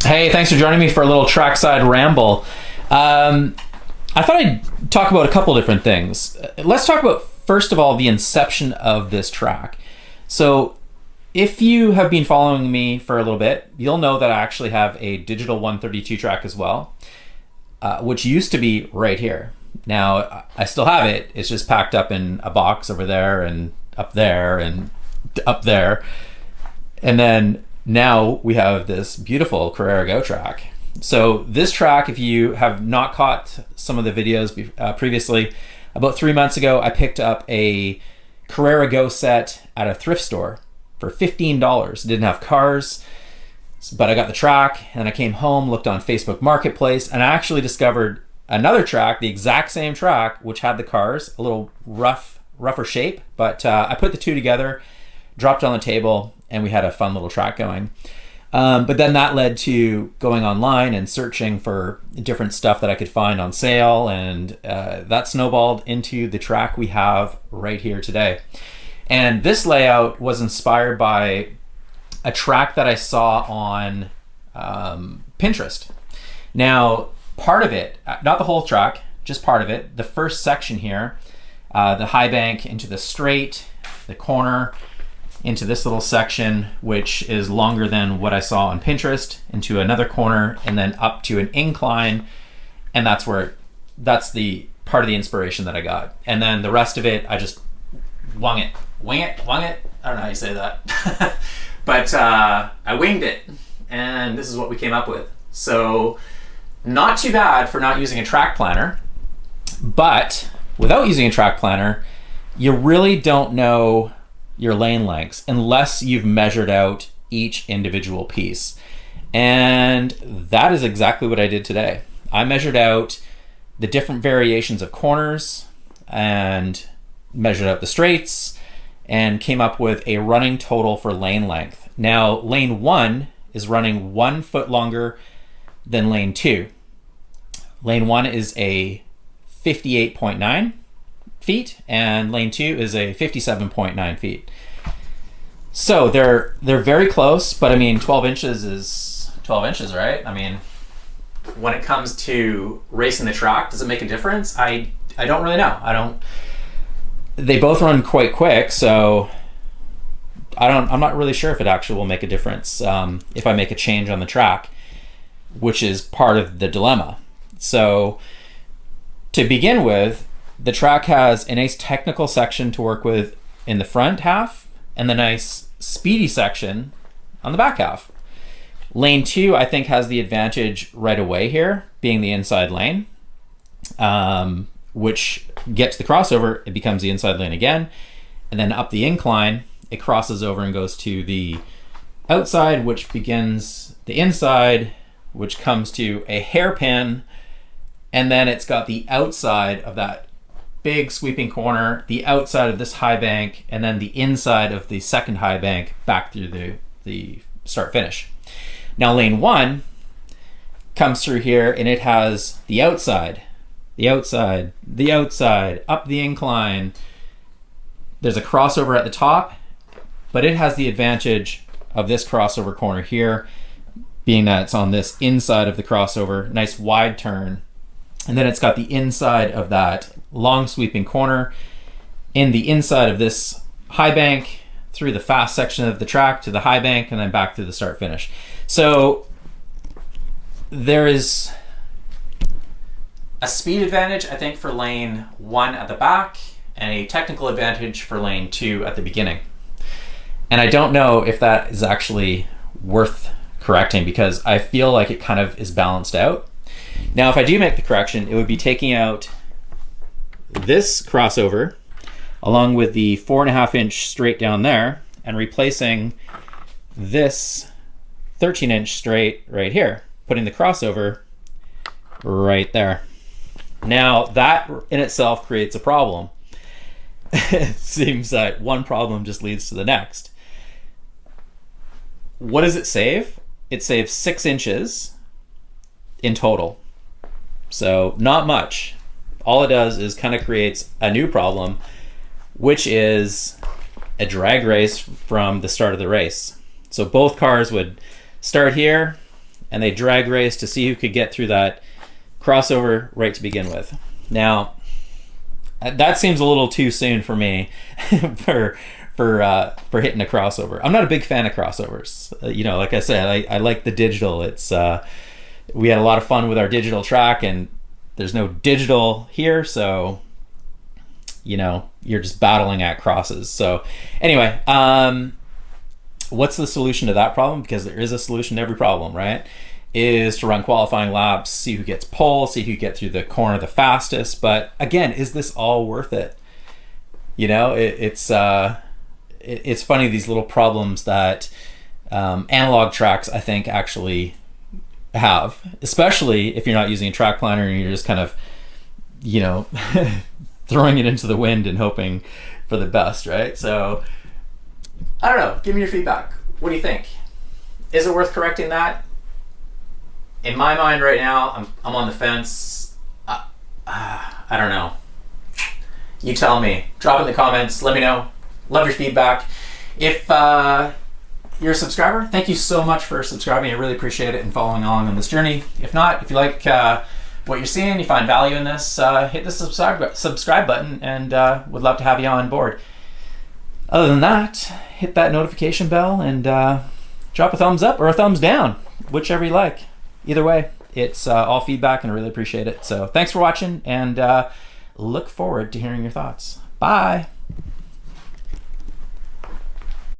Hey, thanks for joining me for a little trackside ramble. I thought I'd talk about a couple different things. Let's talk about, first of all, the inception of this track. So, if you have been following me for a little bit, you'll know that I actually have a digital 132 track as well, which used to be right here. Now, I still have it. It's just packed up in a box over there and up there and up there. And then now we have this beautiful Carrera Go track. So this track, if you have not caught some of the videos previously, about 3 months ago, I picked up a Carrera Go set at a thrift store for $15. It didn't have cars, but I got the track, and I came home, looked on Facebook Marketplace, and I actually discovered another track, the exact same track, which had the cars, a little rougher shape, but I put the two together, dropped it on the table, and we had a fun little track going. But then that led to going online and searching for different stuff that I could find on sale, and that snowballed into the track we have right here today. And this layout was inspired by a track that I saw on Pinterest. Now, part of it, not the whole track, just part of it, the first section here, the high bank into the straight, the corner, into this little section, which is longer than what I saw on Pinterest, into another corner, and then up to an incline. And that's the part of the inspiration that I got. And then the rest of it, I just wing it. I don't know how you say that. But I winged it, and this is what we came up with. So not too bad for not using a track planner, but without using a track planner, you really don't know your lane lengths unless you've measured out each individual piece. And that is exactly what I did today. I measured out the different variations of corners and measured out the straights and came up with a running total for lane length. Now, lane 1 is running 1 foot longer than lane 2. Lane 1 is a 58.9 feet, and lane 2 is a 57.9 feet. So they're very close, but I mean 12 inches is 12 inches, right? I mean, when it comes to racing the track, does it make a difference? I don't really know. They both run quite quick, so I'm not really sure if it actually will make a difference if I make a change on the track, which is part of the dilemma. So to begin with, the track has a nice technical section to work with in the front half and the nice speedy section on the back half. Lane 2, I think, has the advantage right away here, being the inside lane, which gets the crossover, it becomes the inside lane again, and then up the incline, it crosses over and goes to the outside, which begins the inside, which comes to a hairpin, and then it's got the outside of that big sweeping corner, the outside of this high bank, and then the inside of the second high bank back through the start finish. Now lane 1 comes through here, and it has the outside, up the incline. There's a crossover at the top, but it has the advantage of this crossover corner here, being that it's on this inside of the crossover, nice wide turn. And then it's got the inside of that long sweeping corner in the inside of this high bank through the fast section of the track to the high bank and then back through the start finish. So there is a speed advantage, I think, for lane 1 at the back and a technical advantage for lane 2 at the beginning. And I don't know if that is actually worth correcting because I feel like it kind of is balanced out. Now, if I do make the correction, it would be taking out this crossover along with the 4.5 inch straight down there and replacing this 13 inch straight right here, putting the crossover right there. Now, that in itself creates a problem. It seems that one problem just leads to the next. What does it save? It saves 6 inches in total. So not much. All it does is kind of creates a new problem, which is a drag race from the start of the race. So both cars would start here and they drag race to see who could get through that crossover right to begin with. Now, that seems a little too soon for me for hitting a crossover. I'm not a big fan of crossovers. Like I said, I like the digital. It's we had a lot of fun with our digital track, and there's no digital here, so you're just battling at crosses. So anyway, what's the solution to that problem? Because there is a solution to every problem, right? Is to run qualifying laps, see who gets pole, see who get through the corner the fastest. But again, is this all worth it? It's funny, these little problems that analog tracks, I think, actually have, especially if you're not using a track planner and you're just kind of throwing it into the wind and hoping for the best, right? So I don't know, give me your feedback. What do you think? Is it worth correcting that? In my mind right now, I'm on the fence. I don't know. You tell me. Drop in the comments, let me know. Love your feedback. If you're a subscriber, thank you so much for subscribing. I really appreciate it and following along on this journey. If not, if you like what you're seeing, you find value in this, hit the subscribe button, and would love to have you on board. Other than that, hit that notification bell and drop a thumbs up or a thumbs down, whichever you like. Either way, it's all feedback and I really appreciate it. So thanks for watching, and look forward to hearing your thoughts. Bye.